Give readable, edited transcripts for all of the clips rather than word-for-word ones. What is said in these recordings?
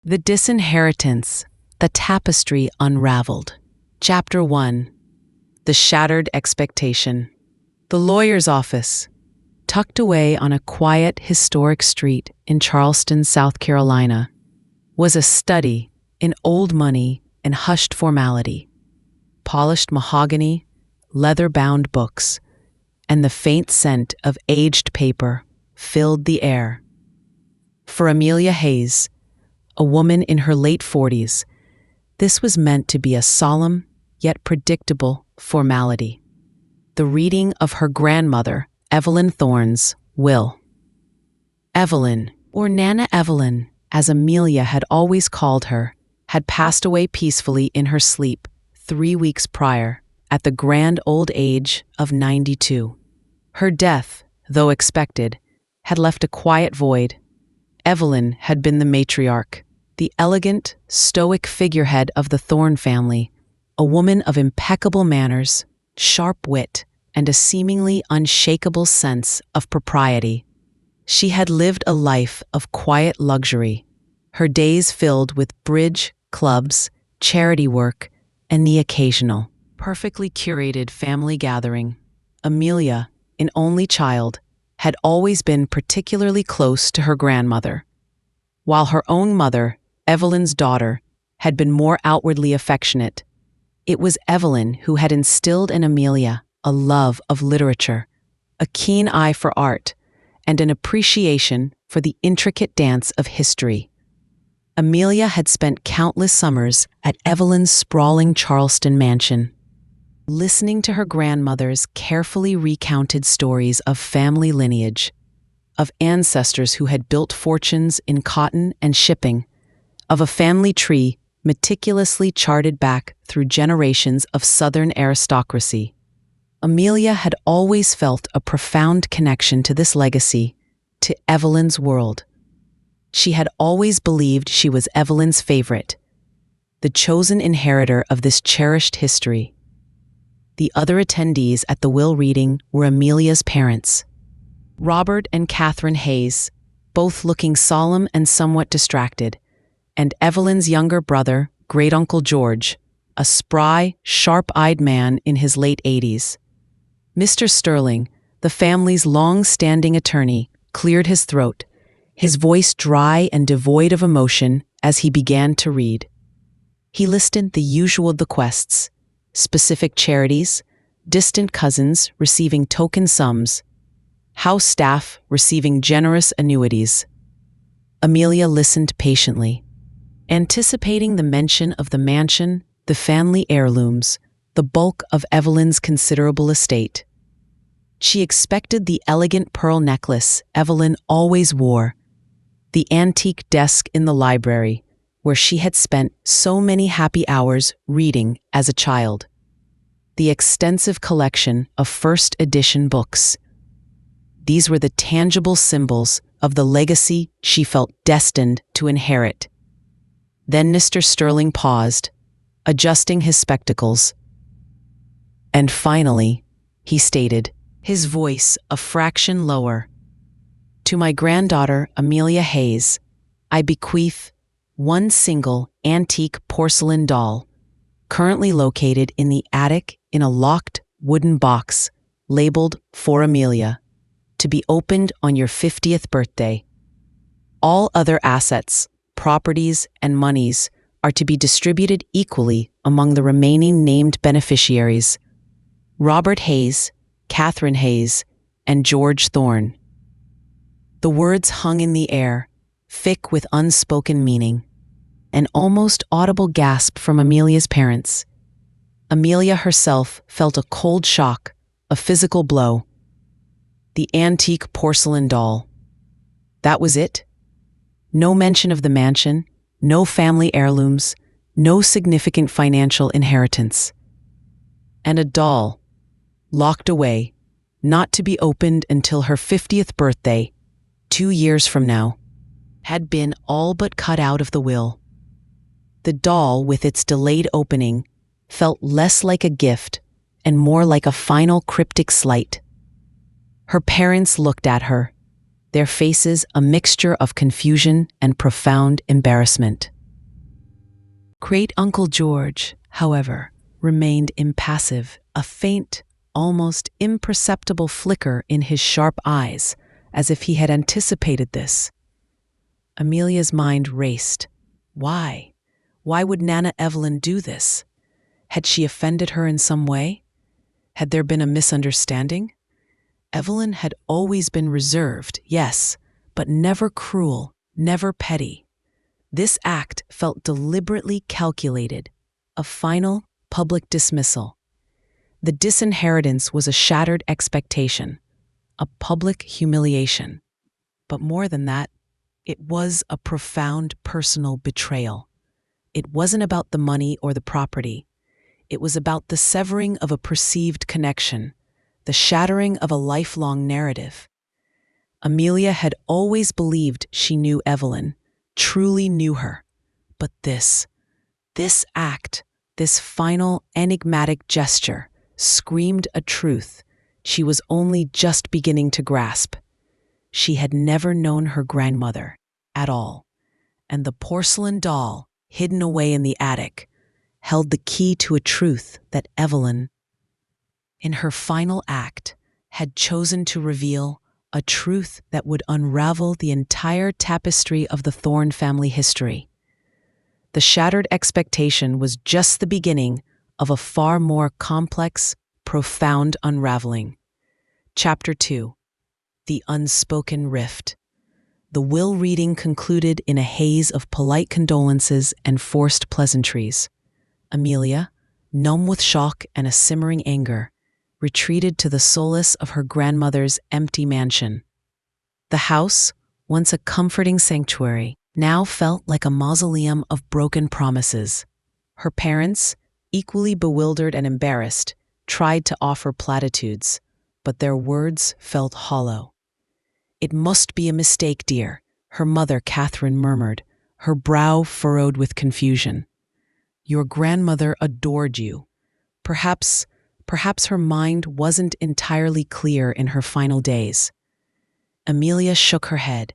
The Disinheritance, the Tapestry Unraveled. Chapter 1. The Shattered Expectation. The lawyer's office, tucked away on a quiet, historic street in Charleston, South Carolina, was a study in old money and hushed formality. Polished mahogany, leather-bound books, and the faint scent of aged paper filled the air. For Amelia Hayes, a woman in her late 40s, this was meant to be a solemn yet predictable formality. The reading of her grandmother, Evelyn Thorne's will. Evelyn, or Nana Evelyn, as Amelia had always called her, had passed away peacefully in her sleep 3 weeks prior, at the grand old age of 92. Her death, though expected, had left a quiet void. Evelyn had been the matriarch, the elegant, stoic figurehead of the Thorne family, a woman of impeccable manners, sharp wit, and a seemingly unshakable sense of propriety. She had lived a life of quiet luxury, her days filled with bridge, clubs, charity work, and the occasional, perfectly curated family gathering. Amelia, an only child, had always been particularly close to her grandmother, while her own mother, Evelyn's daughter, had been more outwardly affectionate. It was Evelyn who had instilled in Amelia a love of literature, a keen eye for art, and an appreciation for the intricate dance of history. Amelia had spent countless summers at Evelyn's sprawling Charleston mansion, listening to her grandmother's carefully recounted stories of family lineage, of ancestors who had built fortunes in cotton and shipping, of a family tree meticulously charted back through generations of Southern aristocracy. Amelia had always felt a profound connection to this legacy, to Evelyn's world. She had always believed she was Evelyn's favorite, the chosen inheritor of this cherished history. The other attendees at the will reading were Amelia's parents, Robert and Catherine Hayes, both looking solemn and somewhat distracted, and Evelyn's younger brother, great-uncle George, a spry, sharp-eyed man in his late 80s. Mr. Sterling, the family's long-standing attorney, cleared his throat, his voice dry and devoid of emotion as he began to read. He listed the usual bequests, specific charities, distant cousins receiving token sums, house staff receiving generous annuities. Amelia listened patiently, anticipating the mention of the mansion, the family heirlooms, the bulk of Evelyn's considerable estate. She expected the elegant pearl necklace Evelyn always wore, the antique desk in the library, where she had spent so many happy hours reading as a child, the extensive collection of first edition books. These were the tangible symbols of the legacy she felt destined to inherit. Then Mr. Sterling paused, adjusting his spectacles. And finally, he stated, his voice a fraction lower, "To my granddaughter, Amelia Hayes, I bequeath one single antique porcelain doll, currently located in the attic in a locked wooden box labeled for Amelia, to be opened on your 50th birthday. All other assets, properties, and monies are to be distributed equally among the remaining named beneficiaries, Robert Hayes, Catherine Hayes, and George Thorne." The words hung in the air, thick with unspoken meaning. An almost audible gasp from Amelia's parents. Amelia herself felt a cold shock, a physical blow. The antique porcelain doll. That was it? No mention of the mansion, no family heirlooms, no significant financial inheritance. And a doll, locked away, not to be opened until her 50th birthday, 2 years from now, had been all but cut out of the will. The doll, with its delayed opening, felt less like a gift and more like a final cryptic slight. Her parents looked at her, their faces a mixture of confusion and profound embarrassment. Great Uncle George, however, remained impassive, a faint, almost imperceptible flicker in his sharp eyes, as if he had anticipated this. Amelia's mind raced. Why? Why would Nana Evelyn do this? Had she offended her in some way? Had there been a misunderstanding? Evelyn had always been reserved, yes, but never cruel, never petty. This act felt deliberately calculated, a final, public dismissal. The disinheritance was a shattered expectation, a public humiliation. But more than that, it was a profound personal betrayal. It wasn't about the money or the property. It was about the severing of a perceived connection, the shattering of a lifelong narrative. Amelia had always believed she knew Evelyn, truly knew her. But this act, this final enigmatic gesture, screamed a truth she was only just beginning to grasp. She had never known her grandmother at all, and the porcelain doll, hidden away in the attic, held the key to a truth that Evelyn, in her final act, had chosen to reveal, a truth that would unravel the entire tapestry of the Thorne family history. The shattered expectation was just the beginning of a far more complex, profound unraveling. Chapter 2. The Unspoken Rift. The will reading concluded in a haze of polite condolences and forced pleasantries. Amelia, numb with shock and a simmering anger, retreated to the solace of her grandmother's empty mansion. The house, once a comforting sanctuary, now felt like a mausoleum of broken promises. Her parents, equally bewildered and embarrassed, tried to offer platitudes, but their words felt hollow. "It must be a mistake, dear," her mother Catherine murmured, her brow furrowed with confusion. "Your grandmother adored you. Perhaps her mind wasn't entirely clear in her final days." Amelia shook her head.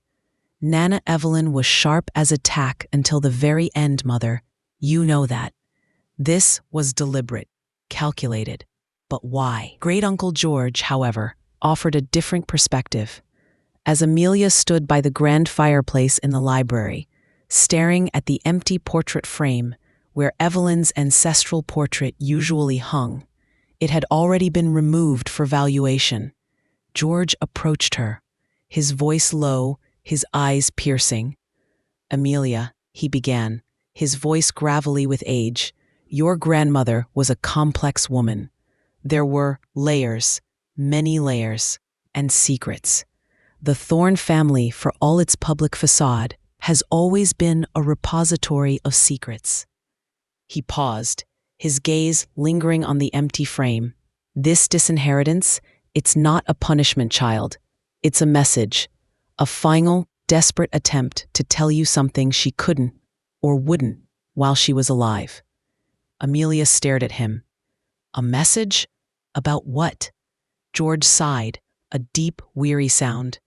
"Nana Evelyn was sharp as a tack until the very end, Mother. You know that. This was deliberate, calculated. But why?" Great Uncle George, however, offered a different perspective. As Amelia stood by the grand fireplace in the library, staring at the empty portrait frame where Evelyn's ancestral portrait usually hung, it had already been removed for valuation. George approached her, his voice low, his eyes piercing. "Amelia," he began, his voice gravelly with age, "your grandmother was a complex woman. There were layers, many layers, and secrets. The Thorne family, for all its public facade, has always been a repository of secrets." He paused, his gaze lingering on the empty frame. "This disinheritance, it's not a punishment, child. It's a message, a final, desperate attempt to tell you something she couldn't or wouldn't while she was alive." Amelia stared at him. "A message? About what?" George sighed, a deep, weary sound.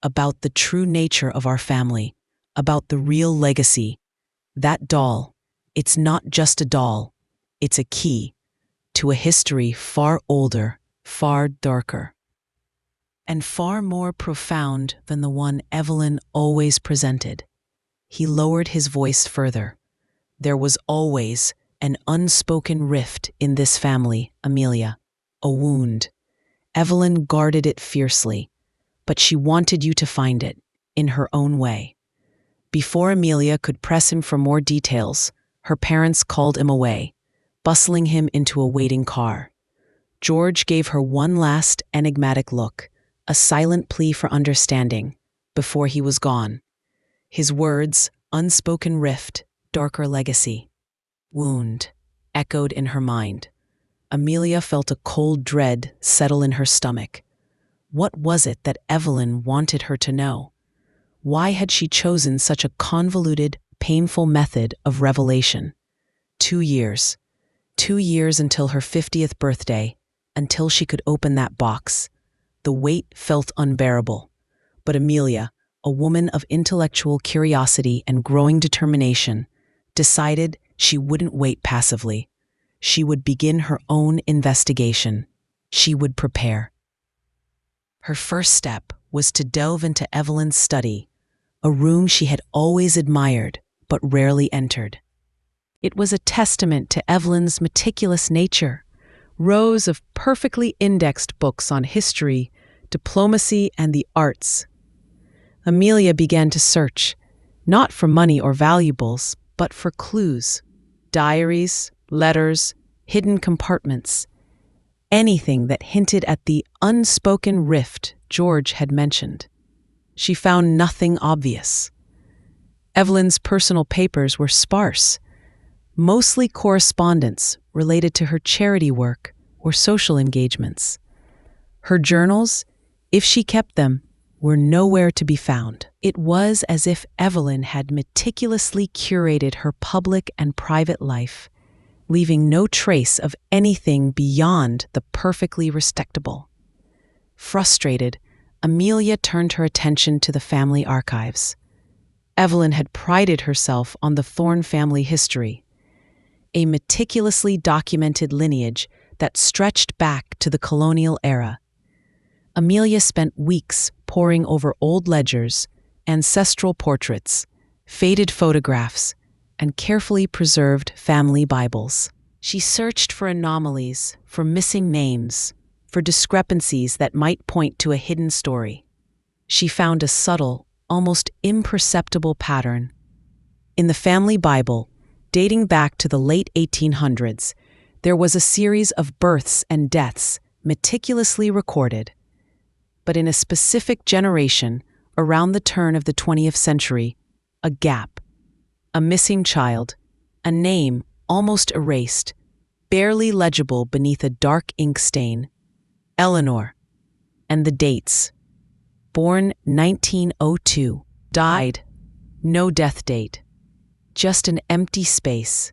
"About the true nature of our family, about the real legacy. That doll, it's not just a doll, it's a key to a history far older, far darker, and far more profound than the one Evelyn always presented." He lowered his voice further. "There was always an unspoken rift in this family, Amelia, a wound. Evelyn guarded it fiercely, but she wanted you to find it, in her own way." Before Amelia could press him for more details, her parents called him away, bustling him into a waiting car. George gave her one last enigmatic look, a silent plea for understanding, before he was gone. His words, unspoken rift, darker legacy. Wound, echoed in her mind. Amelia felt a cold dread settle in her stomach. What was it that Evelyn wanted her to know? Why had she chosen such a convoluted, painful method of revelation? 2 years. 2 years until her 50th birthday, until she could open that box. The weight felt unbearable. But Amelia, a woman of intellectual curiosity and growing determination, decided She wouldn't wait passively. She would begin her own investigation. She would prepare. Her first step was to delve into Evelyn's study, a room she had always admired but rarely entered. It was a testament to Evelyn's meticulous nature. Rows of perfectly indexed books on history, diplomacy, and the arts. Amelia began to search, not for money or valuables, but for clues. Diaries, letters, hidden compartments. Anything that hinted at the unspoken rift George had mentioned. She found nothing obvious. Evelyn's personal papers were sparse, mostly correspondence related to her charity work or social engagements. Her journals, if she kept them, were nowhere to be found. It was as if Evelyn had meticulously curated her public and private life, leaving no trace of anything beyond the perfectly respectable. Frustrated, Amelia turned her attention to the family archives. Evelyn had prided herself on the Thorne family history, a meticulously documented lineage that stretched back to the colonial era. Amelia spent weeks poring over old ledgers, ancestral portraits, faded photographs, and carefully preserved family Bibles. She searched for anomalies, for missing names, for discrepancies that might point to a hidden story. She found a subtle, almost imperceptible pattern. In the family Bible, dating back to the late 1800s, there was a series of births and deaths meticulously recorded. But in a specific generation, around the turn of the 20th century, a gap, a missing child, a name almost erased, barely legible beneath a dark ink stain, Eleanor, and the dates. Born 1902, died, no death date, just an empty space,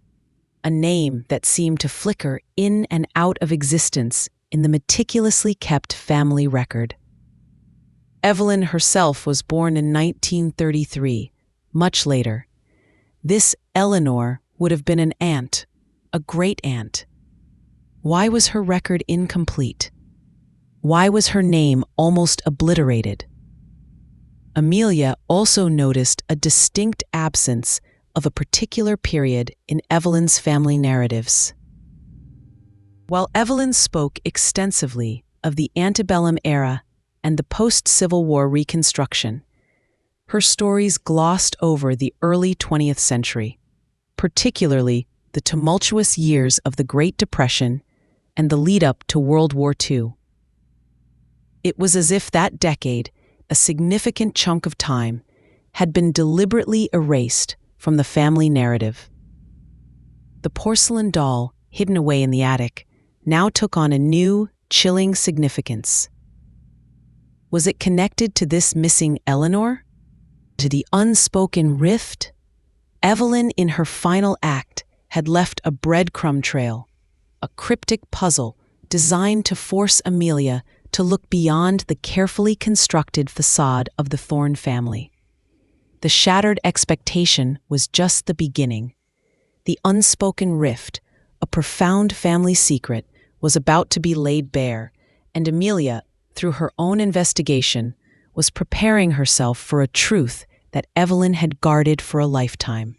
a name that seemed to flicker in and out of existence in the meticulously kept family record. Evelyn herself was born in 1933, much later. This Eleanor would have been an aunt, a great-aunt. Why was her record incomplete? Why was her name almost obliterated? Amelia also noticed a distinct absence of a particular period in Evelyn's family narratives. While Evelyn spoke extensively of the antebellum era and the post-Civil War Reconstruction, her stories glossed over the early 20th century, particularly the tumultuous years of the Great Depression and the lead-up to World War II. It was as if that decade, a significant chunk of time, had been deliberately erased from the family narrative. The porcelain doll, hidden away in the attic, now took on a new, chilling significance. Was it connected to this missing Eleanor? To the unspoken rift? Evelyn, in her final act, had left a breadcrumb trail, a cryptic puzzle designed to force Amelia to look beyond the carefully constructed facade of the Thorne family. The shattered expectation was just the beginning. The unspoken rift, a profound family secret, was about to be laid bare, and Amelia, through her own investigation, was preparing herself for a truth that Evelyn had guarded for a lifetime.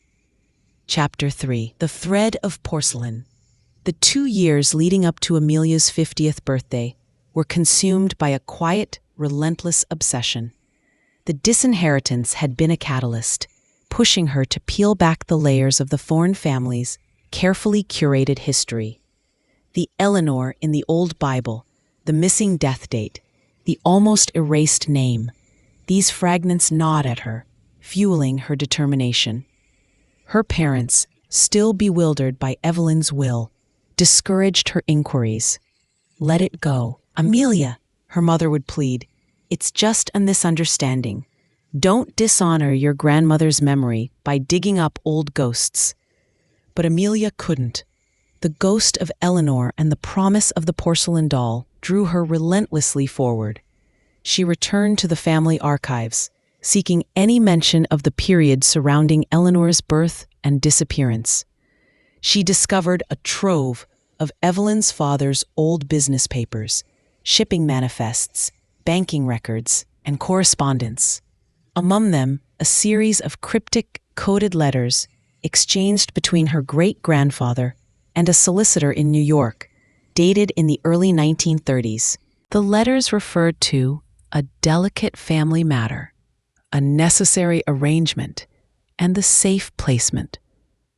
Chapter 3. The Thread of Porcelain. The 2 years leading up to Amelia's 50th birthday were consumed by a quiet, relentless obsession. The disinheritance had been a catalyst, pushing her to peel back the layers of the Thorne family's carefully curated history. The Eleanor in the old Bible, the missing death date, the almost erased name, these fragments gnawed at her, fueling her determination. Her parents, still bewildered by Evelyn's will, discouraged her inquiries. "Let it go, Amelia," her mother would plead. "It's just a misunderstanding. Don't dishonor your grandmother's memory by digging up old ghosts." But Amelia couldn't. The ghost of Eleanor and the promise of the porcelain doll drew her relentlessly forward. She returned to the family archives, seeking any mention of the period surrounding Eleanor's birth and disappearance. she discovered a trove of Evelyn's father's old business papers, shipping manifests, banking records, and correspondence. Among them, a series of cryptic, coded letters exchanged between her great-grandfather and a solicitor in New York, dated in the early 1930s. The letters referred to a delicate family matter, a necessary arrangement, and the safe placement.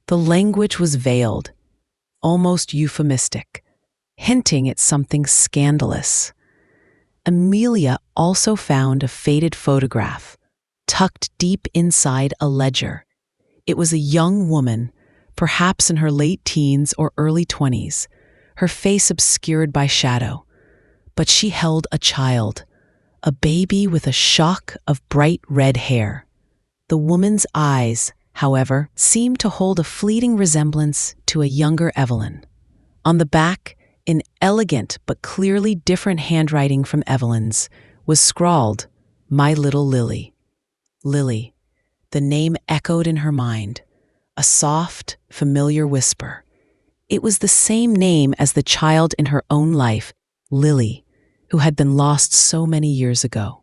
The language was veiled, almost euphemistic, hinting at something scandalous. Amelia also found a faded photograph tucked deep inside a ledger. It was a young woman, perhaps in her late teens or early 20s, her face obscured by shadow. But she held a child, a baby with a shock of bright red hair. The woman's eyes, however, seemed to hold a fleeting resemblance to a younger Evelyn. On the back, in elegant but clearly different handwriting from Evelyn's, was scrawled, "My little Lily." Lily. The name echoed in her mind, a soft, familiar whisper. It was the same name as the child in her own life, Lily, who had been lost so many years ago.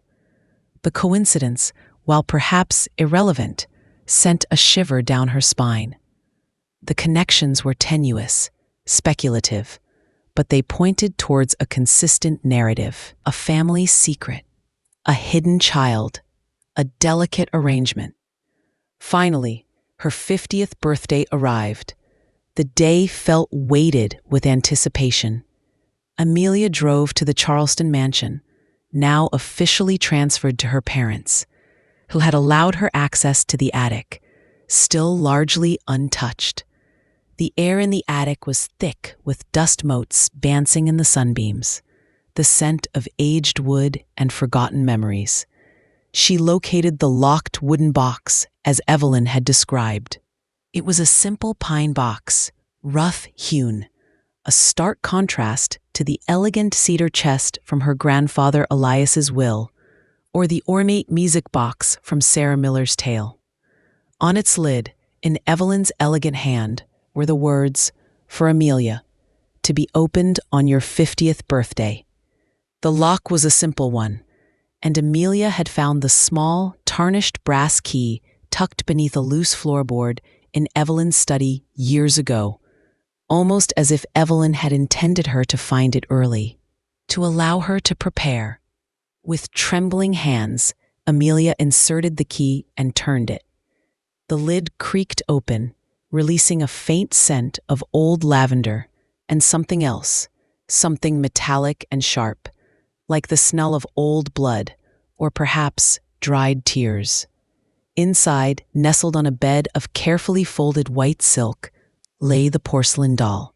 The coincidence, while perhaps irrelevant, sent a shiver down her spine. The connections were tenuous, speculative, but they pointed towards a consistent narrative, a family secret, a hidden child, a delicate arrangement. Finally, her 50th birthday arrived. The day felt weighted with anticipation. Amelia drove to the Charleston mansion, now officially transferred to her parents, who had allowed her access to the attic, still largely untouched. The air in the attic was thick with dust motes dancing in the sunbeams, the scent of aged wood and forgotten memories. She located the locked wooden box as Evelyn had described. It was a simple pine box, rough-hewn, a stark contrast to the elegant cedar chest from her grandfather Elias's will, or the ornate music box from Sarah Miller's tale. On its lid, in Evelyn's elegant hand, were the words, "For Amelia, to be opened on your 50th birthday." The lock was a simple one, and Amelia had found the small, tarnished brass key tucked beneath a loose floorboard in Evelyn's study years ago, almost as if Evelyn had intended her to find it early, to allow her to prepare. With trembling hands, Amelia inserted the key and turned it. The lid creaked open, releasing a faint scent of old lavender and something else, something metallic and sharp, like the smell of old blood, or perhaps dried tears. Inside, nestled on a bed of carefully folded white silk, lay the porcelain doll.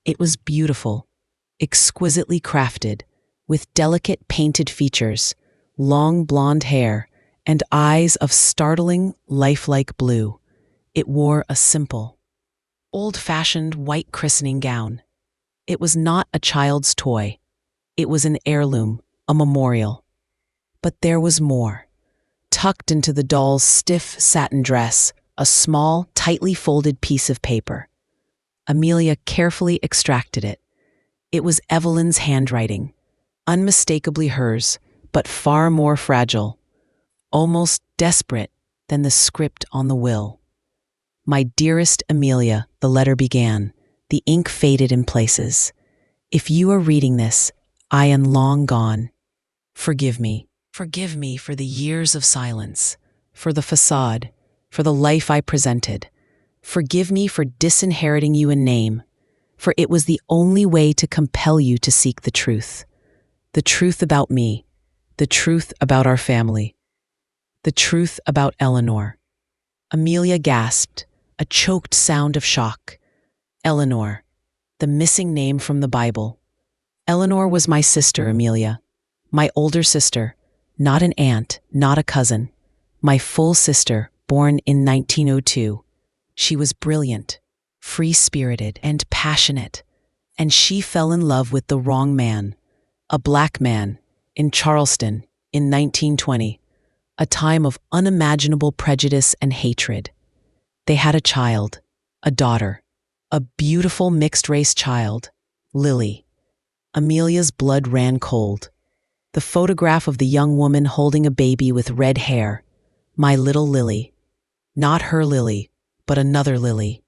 It was beautiful, exquisitely crafted, with delicate painted features, long blonde hair, and eyes of startling, lifelike blue. It wore a simple, old-fashioned white christening gown. It was not a child's toy. It was an heirloom, a memorial. But there was more. Tucked into the doll's stiff satin dress, a small, tightly folded piece of paper. Amelia carefully extracted it. It was Evelyn's handwriting, unmistakably hers, but far more fragile, almost desperate than the script on the will. "My dearest Amelia," the letter began. The ink faded in places. "If you are reading this, I am long gone. Forgive me. Forgive me for the years of silence, for the facade, for the life I presented. Forgive me for disinheriting you in name, for it was the only way to compel you to seek the truth about me, the truth about our family, the truth about Eleanor." Amelia gasped, a choked sound of shock. Eleanor, the missing name from the Bible. Eleanor was my sister, Amelia, my older sister, not an aunt, not a cousin, my full sister, born in 1902. She was brilliant, free-spirited, and passionate, and she fell in love with the wrong man, a black man, in Charleston in 1920, a time of unimaginable prejudice and hatred. They had a child, a daughter, a beautiful mixed-race child, Lily. Amelia's blood ran cold. The photograph of the young woman holding a baby with red hair. My little Lily. Not her Lily, but another Lily.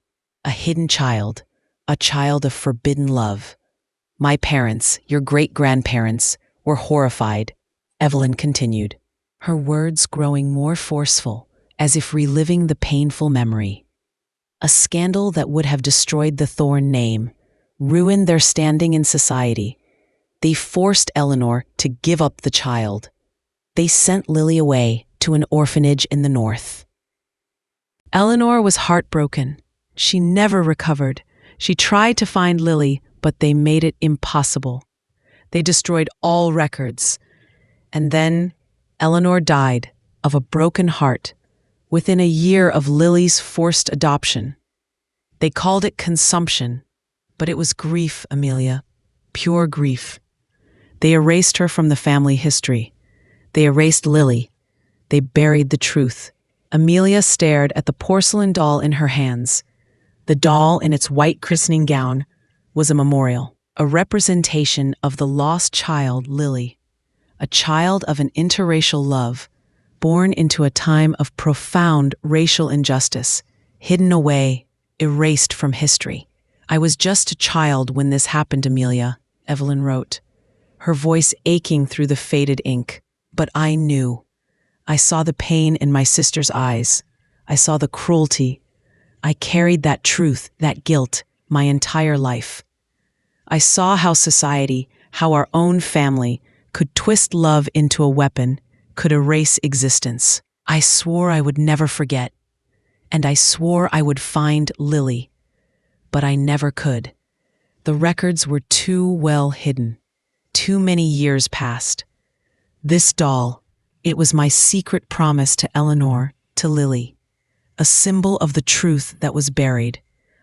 A hidden child, a child of forbidden love. My parents, your great-grandparents, were horrified, Evelyn continued, her words growing more forceful, as if reliving the painful memory. A scandal that would have destroyed the Thorne name, ruined their standing in society. They forced Eleanor to give up the child. They sent Lily away to an orphanage in the north. Eleanor was heartbroken. She never recovered. She tried to find Lily, but they made it impossible. They destroyed all records. And then Eleanor died of a broken heart within a year of Lily's forced adoption. They called it consumption, but it was grief, Amelia, pure grief. They erased her from the family history. They erased Lily. They buried the truth. Amelia stared at the porcelain doll in her hands. The doll, in its white christening gown, was a memorial, a representation of the lost child, Lily, a child of an interracial love, born into a time of profound racial injustice, hidden away, erased from history. I was just a child when this happened, Amelia, Evelyn wrote, her voice aching through the faded ink. But I knew. I saw the pain in my sister's eyes. I saw the cruelty. I carried that truth, that guilt, my entire life. I saw how society, how our own family, could twist love into a weapon, could erase existence. I swore I would never forget, and I swore I would find Lily, but I never could. The records were too well hidden. Too many years passed. This doll, it was my secret promise to Eleanor, to Lily, a symbol of the truth that was buried.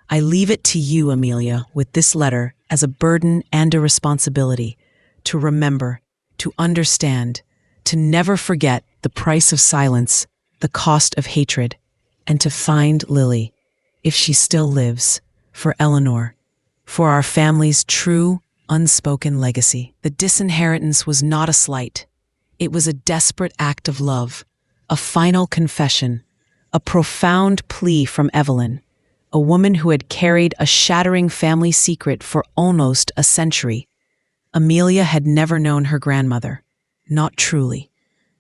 I leave it to you, Amelia, with this letter as a burden and a responsibility, to remember, to understand, to never forget the price of silence, the cost of hatred, and to find Lily, if she still lives, for Eleanor, for our family's true, unspoken legacy. The disinheritance was not a slight. It was a desperate act of love, a final confession, a profound plea from Evelyn, a woman who had carried a shattering family secret for almost a century. Amelia had never known her grandmother, not truly,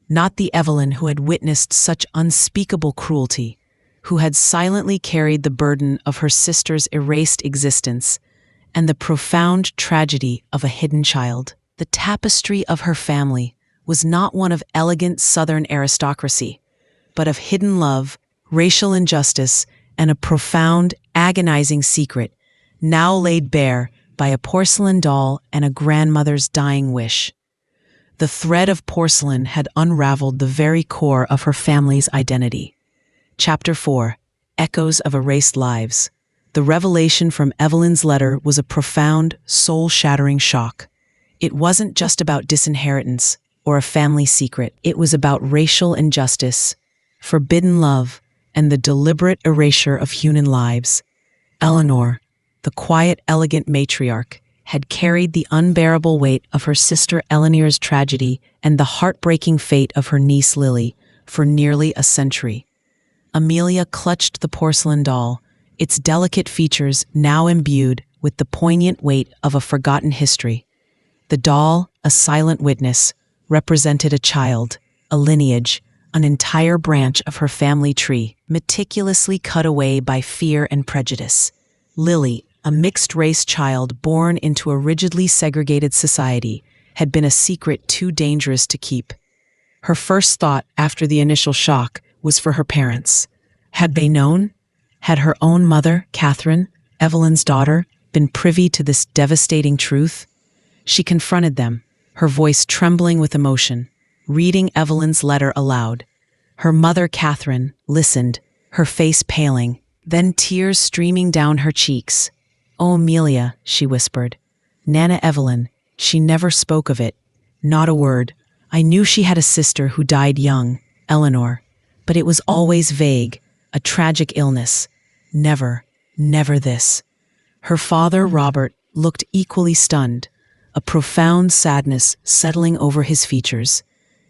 not the Evelyn who had witnessed such unspeakable cruelty, who had silently carried the burden of her sister's erased existence and the profound tragedy of a hidden child. The tapestry of her family was not one of elegant Southern aristocracy, but of hidden love, racial injustice, and a profound, agonizing secret, now laid bare by a porcelain doll and a grandmother's dying wish. The thread of porcelain had unraveled the very core of her family's identity. Chapter 4: Echoes of Erased Lives. The revelation from Evelyn's letter was a profound, soul-shattering shock. It wasn't just about disinheritance or a family secret. It was about racial injustice, forbidden love, and the deliberate erasure of human lives. Eleanor, the quiet, elegant matriarch, had carried the unbearable weight of her sister Eleanor's tragedy and the heartbreaking fate of her niece Lily for nearly a century. Amelia clutched the porcelain doll, its delicate features now imbued with the poignant weight of a forgotten history. The doll, a silent witness, represented a child, a lineage, an entire branch of her family tree, meticulously cut away by fear and prejudice. Lily, a mixed-race child born into a rigidly segregated society, had been a secret too dangerous to keep. Her first thought after the initial shock was for her parents. Had they known? Had her own mother, Catherine, Evelyn's daughter, been privy to this devastating truth? She confronted them, her voice trembling with emotion, reading Evelyn's letter aloud. Her mother, Catherine, listened, her face paling, then tears streaming down her cheeks. "Oh, Amelia," she whispered. "Nana Evelyn, she never spoke of it. Not a word. I knew she had a sister who died young, Eleanor, but it was always vague, a tragic illness. Never, never this." Her father, Robert, looked equally stunned, a profound sadness settling over his features.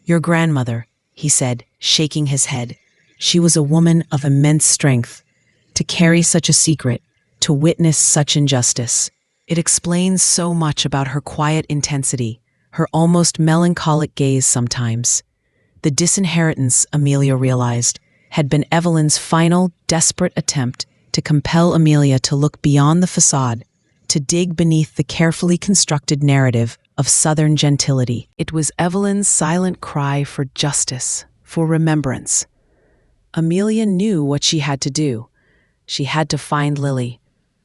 "Your grandmother," he said, shaking his head. "She was a woman of immense strength. To carry such a secret, to witness such injustice. It explains so much about her quiet intensity, her almost melancholic gaze sometimes." The disinheritance, Amelia realized, had been Evelyn's final, desperate attempt to compel Amelia to look beyond the facade, to dig beneath the carefully constructed narrative of Southern gentility. It was Evelyn's silent cry for justice, for remembrance. Amelia knew what she had to do. She had to find Lily,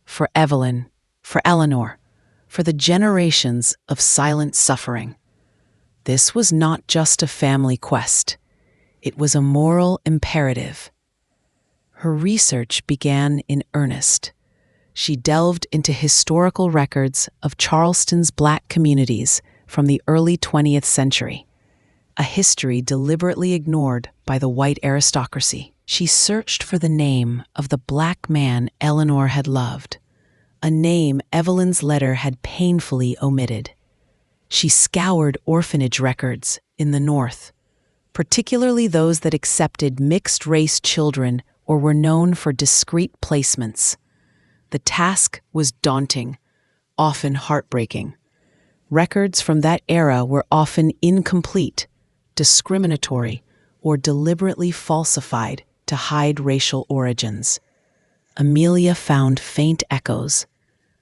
for Evelyn, for Eleanor, for the generations of silent suffering. This was not just a family quest. It was a moral imperative. Her research began in earnest. She delved into historical records of Charleston's black communities from the early 20th century, a history deliberately ignored by the white aristocracy. She searched for the name of the black man Eleanor had loved, a name Evelyn's letter had painfully omitted. She scoured orphanage records in the North, particularly those that accepted mixed-race children or were known for discreet placements. The task was daunting, often heartbreaking. Records from that era were often incomplete, discriminatory, or deliberately falsified to hide racial origins. Amelia found faint echoes,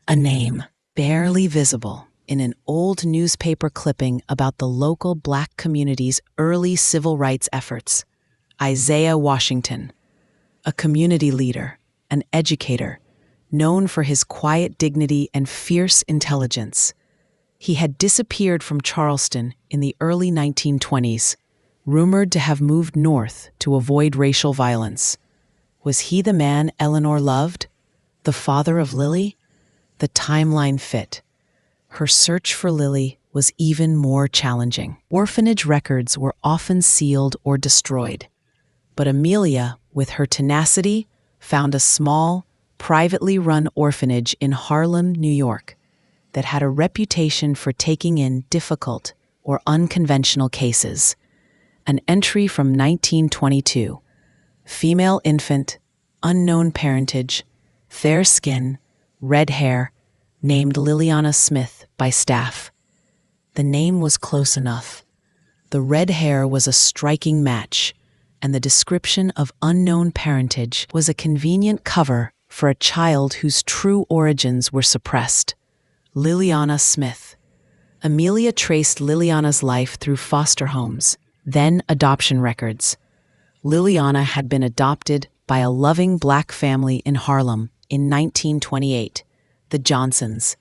a name barely visible in an old newspaper clipping about the local black community's early civil rights efforts. Isaiah Washington, a community leader, an educator, known for his quiet dignity and fierce intelligence. He had disappeared from Charleston in the early 1920s, rumored to have moved north to avoid racial violence. Was he the man Eleanor loved? The father of Lily? The timeline fit. Her search for Lily was even more challenging. Orphanage records were often sealed or destroyed, but Amelia, with her tenacity, found a small, privately run orphanage in Harlem, New York, that had a reputation for taking in difficult or unconventional cases. An entry from 1922. Female infant, unknown parentage, fair skin, red hair, named Liliana Smith by staff. The name was close enough. The red hair was a striking match, and the description of unknown parentage was a convenient cover for a child whose true origins were suppressed. Liliana Smith. Amelia traced Liliana's life through foster homes, then adoption records. Liliana had been adopted by a loving black family in Harlem in 1928, the Johnsons.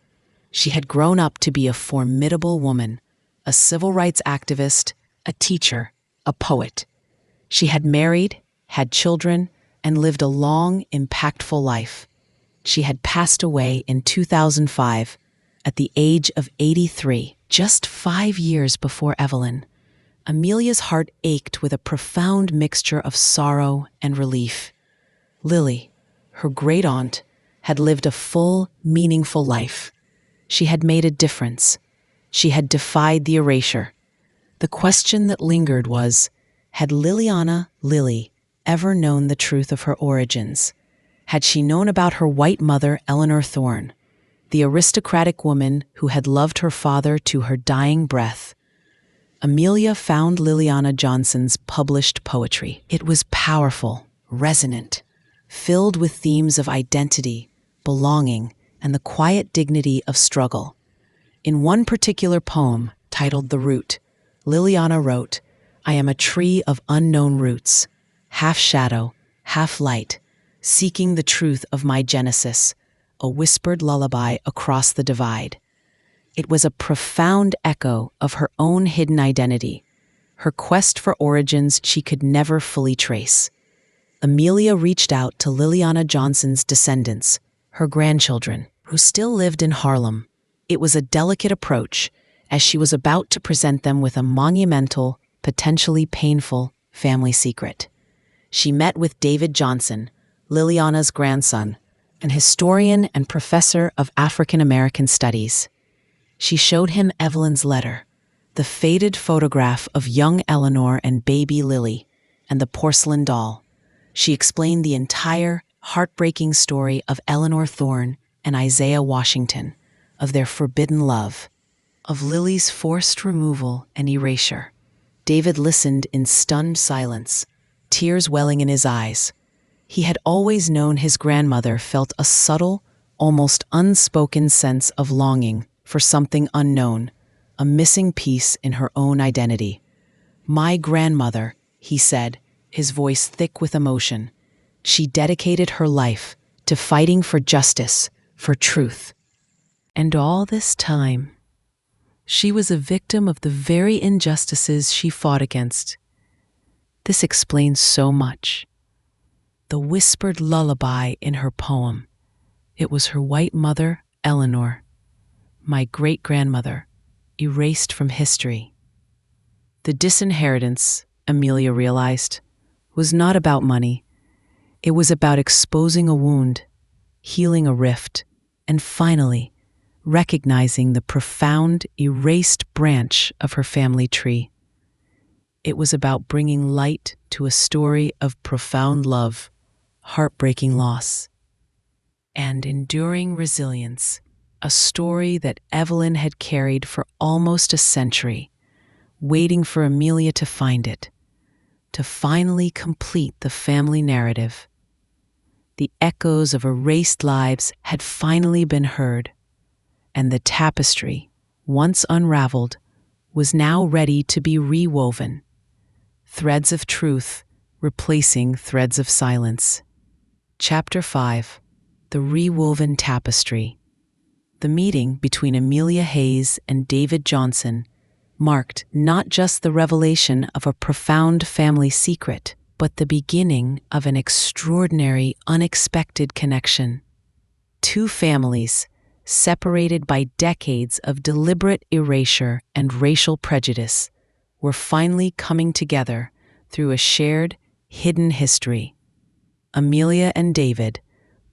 She had grown up to be a formidable woman, a civil rights activist, a teacher, a poet. She had married, had children, and lived a long, impactful life. She had passed away in 2005 at the age of 83, just 5 years before Evelyn. Amelia's heart ached with a profound mixture of sorrow and relief. Lily, her great-aunt, had lived a full, meaningful life. She had made a difference. She had defied the erasure. The question that lingered was, had Liliana, Lily, ever known the truth of her origins? Had she known about her white mother, Eleanor Thorne, the aristocratic woman who had loved her father to her dying breath? Amelia found Liliana Johnson's published poetry. It was powerful, resonant, filled with themes of identity, belonging, and the quiet dignity of struggle. In one particular poem, titled The Root, Liliana wrote, "I am a tree of unknown roots, half shadow, half light, seeking the truth of my genesis, a whispered lullaby across the divide." It was a profound echo of her own hidden identity, her quest for origins she could never fully trace. Amelia reached out to Liliana Johnson's descendants, her grandchildren, who still lived in Harlem. It was a delicate approach, as she was about to present them with a monumental, potentially painful family secret. She met with David Johnson, Liliana's grandson, an historian and professor of African American studies. She showed him Evelyn's letter, the faded photograph of young Eleanor and baby Lily, and the porcelain doll. She explained the entire, heartbreaking story of Eleanor Thorne and Isaiah Washington, of their forbidden love, of Lily's forced removal and erasure. David listened in stunned silence, tears welling in his eyes. He had always known his grandmother felt a subtle, almost unspoken sense of longing for something unknown, a missing piece in her own identity. "My grandmother," he said, his voice thick with emotion. "She dedicated her life to fighting for justice, for truth. And all this time, she was a victim of the very injustices she fought against." This explains so much. The whispered lullaby in her poem. It was her white mother, Eleanor, my great-grandmother, erased from history. The disinheritance, Amelia realized, was not about money. It was about exposing a wound, healing a rift, and finally, recognizing the profound, erased branch of her family tree. It was about bringing light to a story of profound love, heartbreaking loss, and enduring resilience, a story that Evelyn had carried for almost a century, waiting for Amelia to find it, to finally complete the family narrative. The echoes of erased lives had finally been heard, and the tapestry, once unraveled, was now ready to be rewoven. Threads of truth replacing threads of silence. Chapter 5. The Rewoven Tapestry. The meeting between Amelia Hayes and David Johnson marked not just the revelation of a profound family secret, but the beginning of an extraordinary, unexpected connection. Two families, separated by decades of deliberate erasure and racial prejudice, were finally coming together through a shared, hidden history. Amelia and David,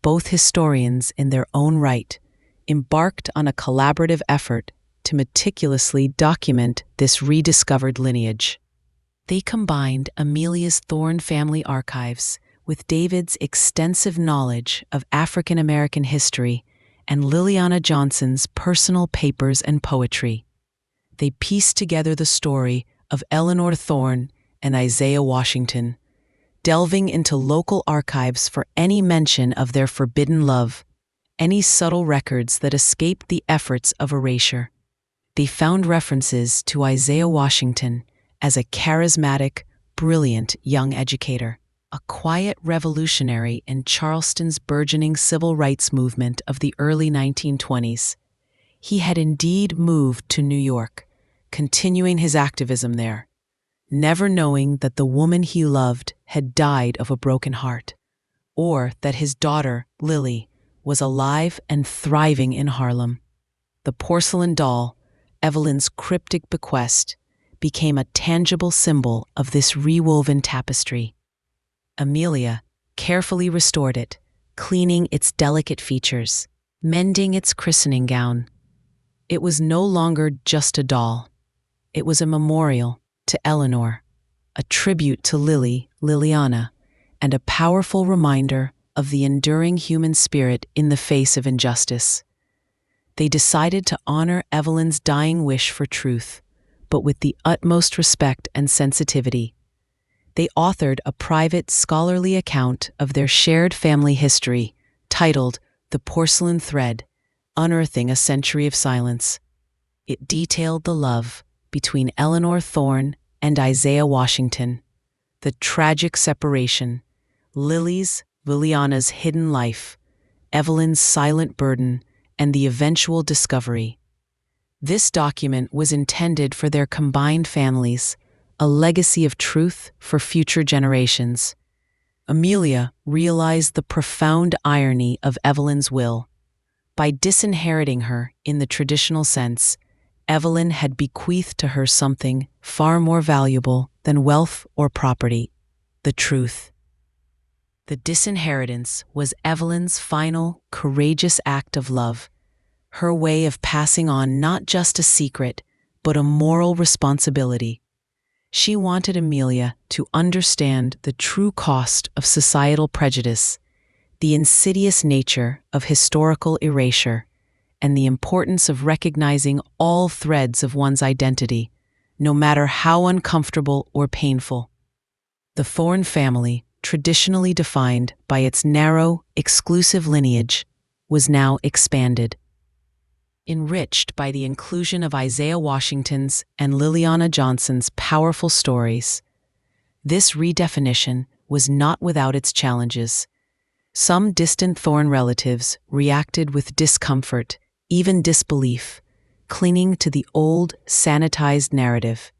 both historians in their own right, embarked on a collaborative effort to meticulously document this rediscovered lineage. They combined Amelia's Thorne family archives with David's extensive knowledge of African American history and Liliana Johnson's personal papers and poetry. They pieced together the story of Eleanor Thorne and Isaiah Washington, delving into local archives for any mention of their forbidden love, any subtle records that escaped the efforts of erasure. They found references to Isaiah Washington as a charismatic, brilliant young educator, a quiet revolutionary in Charleston's burgeoning civil rights movement of the early 1920s. He had indeed moved to New York, continuing his activism there, never knowing that the woman he loved had died of a broken heart, or that his daughter, Lily, was alive and thriving in Harlem. The porcelain doll, Evelyn's cryptic bequest, became a tangible symbol of this rewoven tapestry. Amelia carefully restored it, cleaning its delicate features, mending its christening gown. It was no longer just a doll. It was a memorial to Eleanor, a tribute to Liliana, and a powerful reminder of the enduring human spirit in the face of injustice. They decided to honor Evelyn's dying wish for truth, but with the utmost respect and sensitivity. They authored a private scholarly account of their shared family history, titled The Porcelain Thread, Unearthing a Century of Silence. It detailed the love between Eleanor Thorne and Isaiah Washington, the tragic separation, Liliana's hidden life, Evelyn's silent burden, and the eventual discovery. This document was intended for their combined families, a legacy of truth for future generations. Amelia realized the profound irony of Evelyn's will. By disinheriting her in the traditional sense, Evelyn had bequeathed to her something far more valuable than wealth or property: the truth. The disinheritance was Evelyn's final, courageous act of love, her way of passing on not just a secret, but a moral responsibility. She wanted Amelia to understand the true cost of societal prejudice, the insidious nature of historical erasure, and the importance of recognizing all threads of one's identity, no matter how uncomfortable or painful. The Thorne family, traditionally defined by its narrow, exclusive lineage, was now expanded. Enriched by the inclusion of Isaiah Washington's and Liliana Johnson's powerful stories, this redefinition was not without its challenges. Some distant Thorne relatives reacted with discomfort, even disbelief, clinging to the old, sanitized narrative.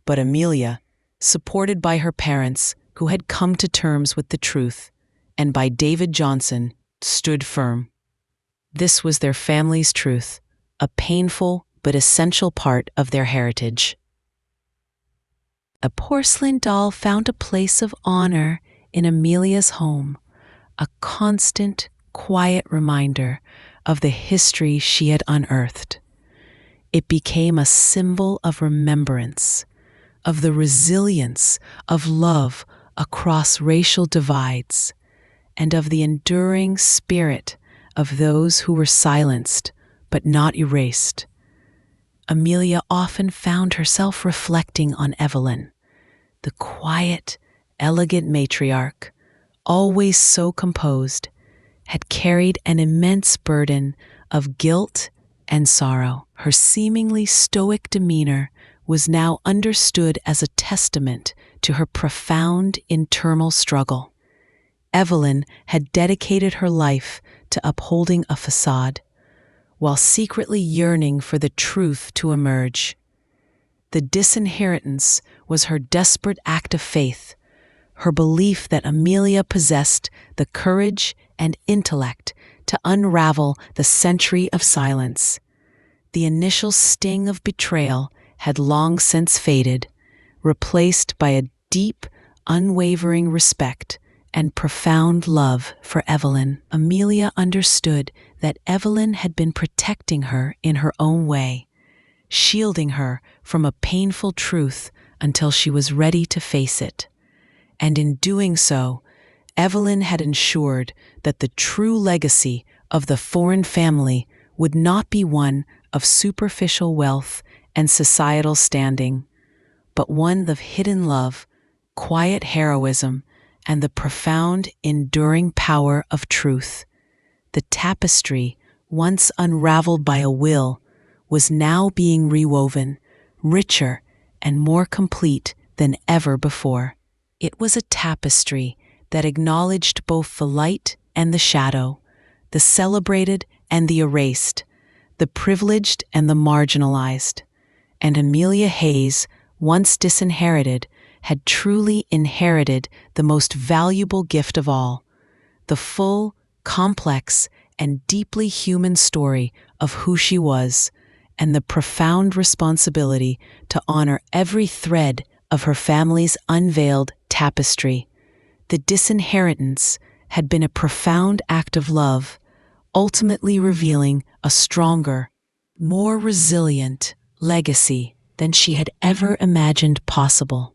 But Amelia, supported by her parents, who had come to terms with the truth, and by David Johnson, stood firm. This was their family's truth, a painful but essential part of their heritage. A porcelain doll found a place of honor in Amelia's home, a constant, quiet reminder of the history she had unearthed. It became a symbol of remembrance, of the resilience of love across racial divides, and of the enduring spirit of those who were silenced but not erased. Amelia often found herself reflecting on Evelyn, the quiet, elegant matriarch, always so composed, had carried an immense burden of guilt and sorrow. Her seemingly stoic demeanor was now understood as a testament to her profound internal struggle. Evelyn had dedicated her life to upholding a facade, while secretly yearning for the truth to emerge. The disinheritance was her desperate act of faith, her belief that Amelia possessed the courage and intellect to unravel the century of silence. The initial sting of betrayal had long since faded, replaced by a deep, unwavering respect and profound love for Evelyn. Amelia understood that Evelyn had been protecting her in her own way, shielding her from a painful truth until she was ready to face it. And in doing so, Evelyn had ensured that the true legacy of the Thorne family would not be one of superficial wealth and societal standing, but one of hidden love, quiet heroism, and the profound, enduring power of truth. The tapestry, once unraveled by a will, was now being rewoven, richer and more complete than ever before. It was a tapestry that acknowledged both the light and the shadow, the celebrated and the erased, the privileged and the marginalized. And Amelia Hayes, once disinherited, had truly inherited the most valuable gift of all, the full, complex, and deeply human story of who she was, and the profound responsibility to honor every thread of her family's unveiled tapestry. The disinheritance had been a profound act of love, ultimately revealing a stronger, more resilient legacy than she had ever imagined possible.